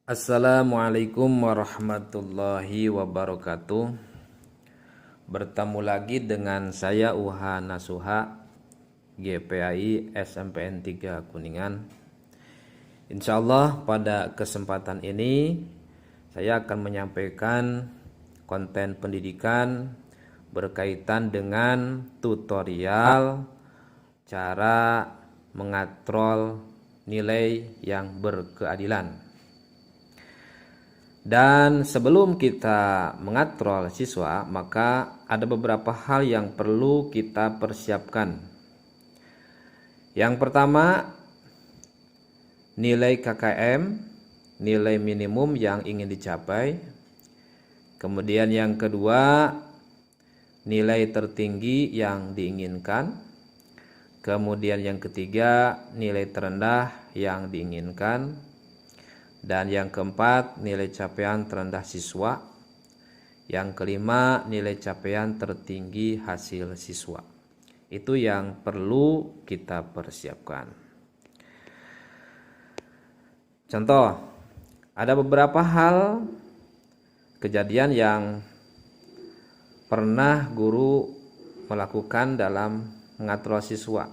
Assalamualaikum warahmatullahi wabarakatuh. Bertemu lagi dengan saya Uha Nasuha, GPAI SMPN 3 Kuningan. Insyaallah pada kesempatan ini saya akan menyampaikan konten pendidikan berkaitan dengan tutorial cara mengatrol nilai yang berkeadilan. Dan sebelum kita mengatrol siswa, maka ada beberapa hal yang perlu kita persiapkan. Yang pertama, nilai KKM, nilai minimum yang ingin dicapai. Kemudian yang kedua, nilai tertinggi yang diinginkan. Kemudian yang ketiga, nilai terendah yang diinginkan. Dan yang keempat, nilai capaian terendah siswa. Yang kelima, nilai capaian tertinggi hasil siswa. Itu yang perlu kita persiapkan. Contoh, ada beberapa hal kejadian yang pernah guru melakukan dalam mengatur siswa.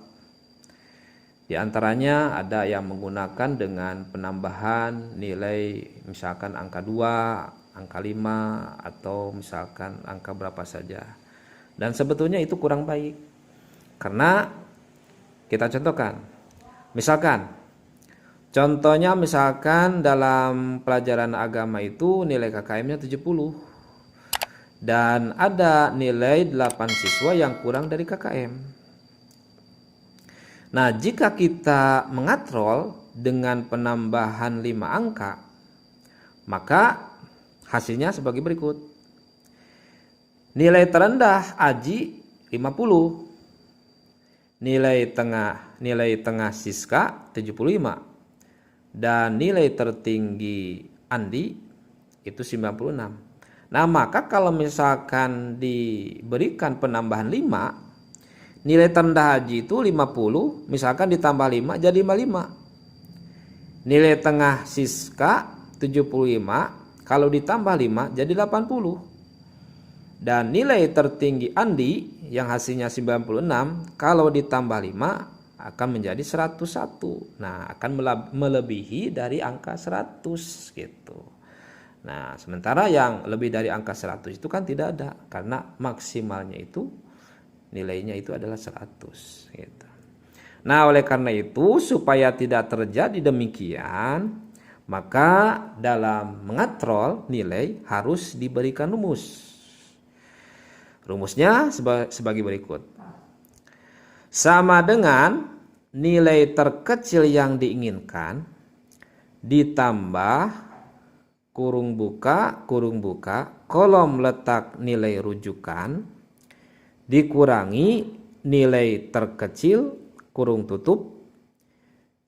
Di antaranya ada yang menggunakan dengan penambahan nilai misalkan angka 2, angka 5, atau misalkan angka berapa saja. Dan sebetulnya itu kurang baik. Karena kita contohkan. Contohnya misalkan dalam pelajaran agama itu nilai KKM-nya 70. Dan ada nilai 8 siswa yang kurang dari KKM. Nah, jika kita mengatrol dengan penambahan 5 angka, maka hasilnya sebagai berikut. Nilai terendah Aji 50. Nilai tengah Siska 75. Dan nilai tertinggi Andi itu 96. Nah, maka kalau misalkan diberikan penambahan 5, nilai terendah Haji itu 50, misalkan ditambah 5 jadi 55. Nilai tengah Siska 75, kalau ditambah 5 jadi 80. Dan nilai tertinggi Andi yang hasilnya 96, kalau ditambah 5 akan menjadi 101. Nah, akan melebihi dari angka 100 gitu. Nah, sementara yang lebih dari angka 100 itu kan tidak ada, karena maksimalnya itu nilainya itu adalah 100 gitu. Nah, oleh karena itu supaya tidak terjadi demikian, maka dalam mengatrol nilai harus diberikan rumus. Rumusnya sebagai berikut. Sama dengan nilai terkecil yang diinginkan ditambah kurung buka kolom letak nilai rujukan dikurangi nilai terkecil kurung tutup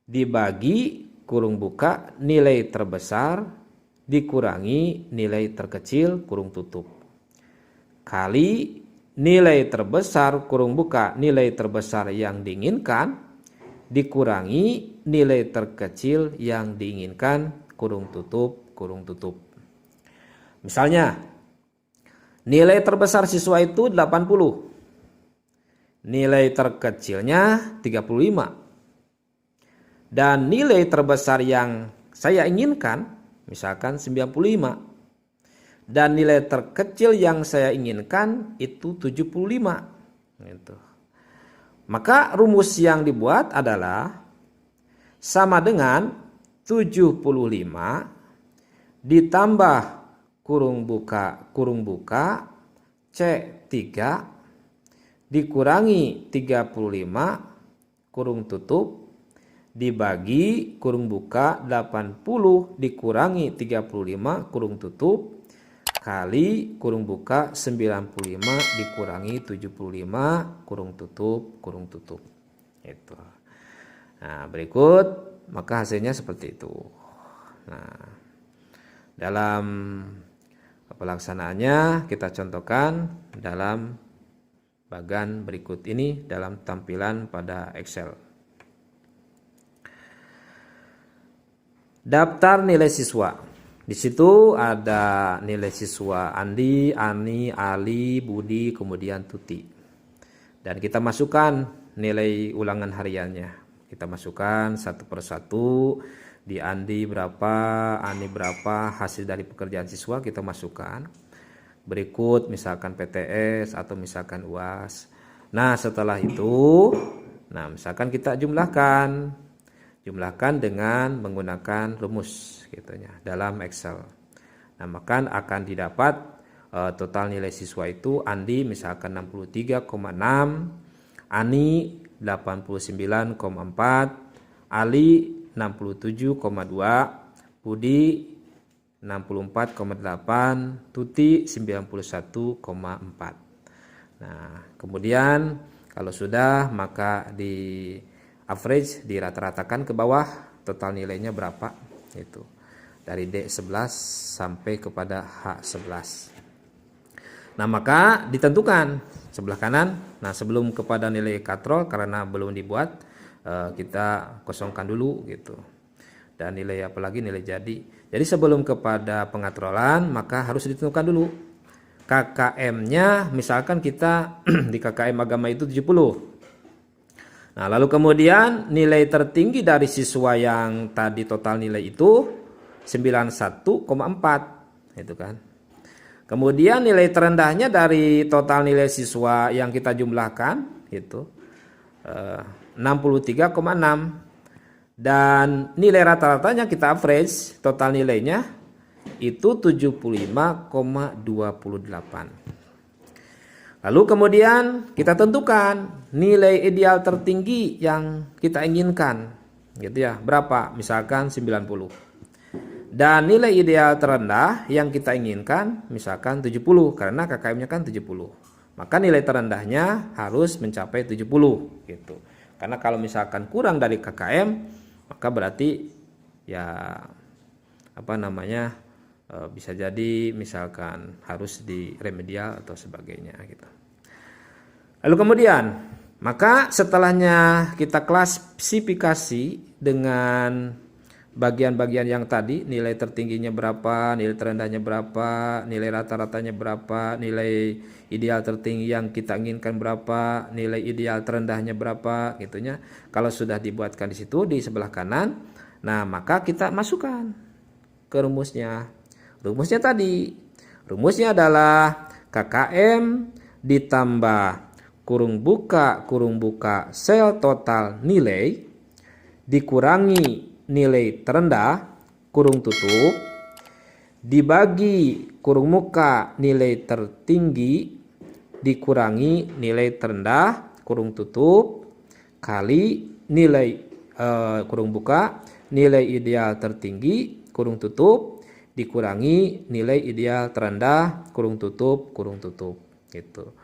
dibagi kurung buka nilai terbesar dikurangi nilai terkecil kurung tutup kali nilai terbesar kurung buka nilai terbesar yang diinginkan dikurangi nilai terkecil yang diinginkan kurung tutup. Misalnya nilai terbesar siswa itu 80. Nilai terkecilnya 35. Dan nilai terbesar yang saya inginkan misalkan 95. Dan nilai terkecil yang saya inginkan itu 75. Gitu. Maka rumus yang dibuat adalah sama dengan 75 ditambah kurung buka C3 dikurangi 35 kurung tutup dibagi kurung buka 80 dikurangi 35 kurung tutup kali kurung buka 95 dikurangi 75 kurung tutup. Itu. Nah, berikut maka hasilnya seperti itu. Nah, dalam pelaksanaannya kita contohkan dalam bagan berikut ini dalam tampilan pada Excel. Daftar nilai siswa. Di situ ada nilai siswa Andi, Ani, Ali, Budi, kemudian Tuti. Dan kita masukkan nilai ulangan hariannya. Kita masukkan satu persatu. Di Andi berapa, Ani berapa, hasil dari pekerjaan siswa kita masukkan. Berikut misalkan PTS atau misalkan UAS. Nah setelah itu, misalkan kita jumlahkan dengan menggunakan rumus gitunya dalam Excel. Nah maka akan didapat total nilai siswa itu Andi misalkan 63,6, Ani 89,4, Ali 67,2, Budi 64,8, Tuti 91,4. Nah kemudian kalau sudah maka di average dirata-ratakan ke bawah total nilainya berapa itu dari D11 sampai kepada H11. Nah maka ditentukan sebelah kanan. Nah sebelum kepada nilai katrol karena belum dibuat kita kosongkan dulu gitu. Dan nilai apalagi nilai jadi. Jadi sebelum kepada pengatrolan maka harus ditentukan dulu KKM-nya. Misalkan kita di KKM agama itu 70. Nah, lalu kemudian nilai tertinggi dari siswa yang tadi total nilai itu 91,4 itu kan. Kemudian nilai terendahnya dari total nilai siswa yang kita jumlahkan itu 63,6 dan nilai rata-ratanya kita average total nilainya itu 75,28. Lalu kemudian kita tentukan nilai ideal tertinggi yang kita inginkan gitu ya, berapa? Misalkan 90. Dan nilai ideal terendah yang kita inginkan misalkan 70 karena KKM-nya kan 70. Maka nilai terendahnya harus mencapai 70 gitu. Karena kalau misalkan kurang dari KKM maka berarti ya bisa jadi misalkan harus diremedial atau sebagainya gitu. Lalu kemudian maka setelahnya kita klasifikasi dengan bagian-bagian yang tadi, nilai tertingginya berapa, nilai terendahnya berapa, nilai rata-ratanya berapa, nilai ideal tertinggi yang kita inginkan berapa, nilai ideal terendahnya berapa gitunya. Kalau sudah dibuatkan di situ di sebelah kanan, nah maka kita masukkan ke rumusnya. Rumusnya adalah KKM ditambah kurung buka sel total nilai dikurangi nilai terendah kurung tutup dibagi kurung muka nilai tertinggi dikurangi nilai terendah kurung tutup kali nilai kurung buka nilai ideal tertinggi kurung tutup dikurangi nilai ideal terendah kurung tutup gitu.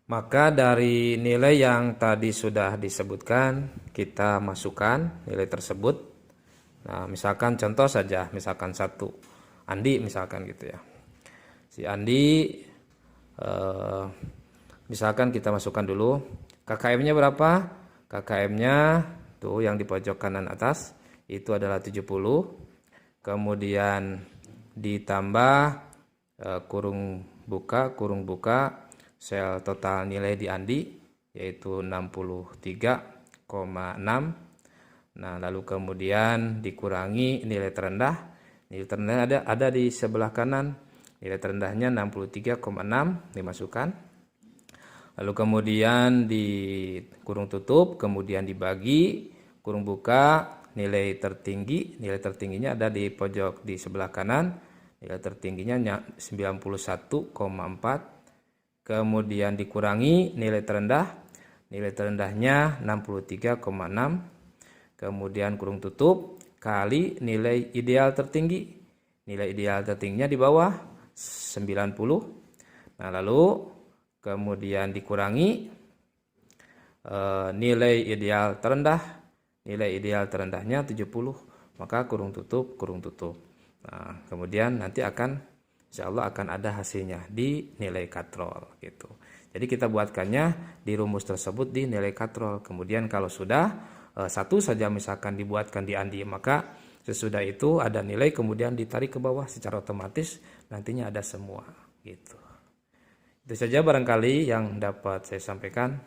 Maka dari nilai yang tadi sudah disebutkan kita masukkan nilai tersebut. Nah, misalkan contoh saja, misalkan satu Andi misalkan gitu ya. Si Andi misalkan kita masukkan dulu KKM-nya berapa? KKM-nya tuh yang di pojok kanan atas itu adalah 70. Kemudian ditambah kurung buka sel total nilai di Andi yaitu 63,6. Nah, lalu kemudian dikurangi nilai terendah. Nilai terendah ada di sebelah kanan. Nilai terendahnya 63,6 dimasukkan. Lalu kemudian di kurung tutup, kemudian dibagi kurung buka nilai tertingginya ada di pojok di sebelah kanan. Nilai tertingginya 91,4. Kemudian dikurangi nilai terendahnya 63,6. Kemudian kurung tutup kali nilai ideal tertingginya di bawah 90. Nah lalu kemudian dikurangi nilai ideal terendahnya 70, maka kurung tutup. Nah kemudian nanti insya Allah akan ada hasilnya di nilai katrol gitu. Jadi kita buatkannya di rumus tersebut di nilai katrol. Kemudian kalau sudah satu saja misalkan dibuatkan di Andi, maka Sesudah itu ada nilai kemudian ditarik ke bawah secara otomatis, nantinya ada semua gitu. Itu saja barangkali yang dapat saya sampaikan.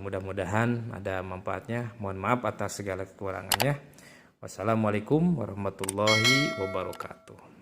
Mudah-mudahan ada manfaatnya. Mohon maaf atas segala kekurangannya. Wassalamualaikum warahmatullahi wabarakatuh.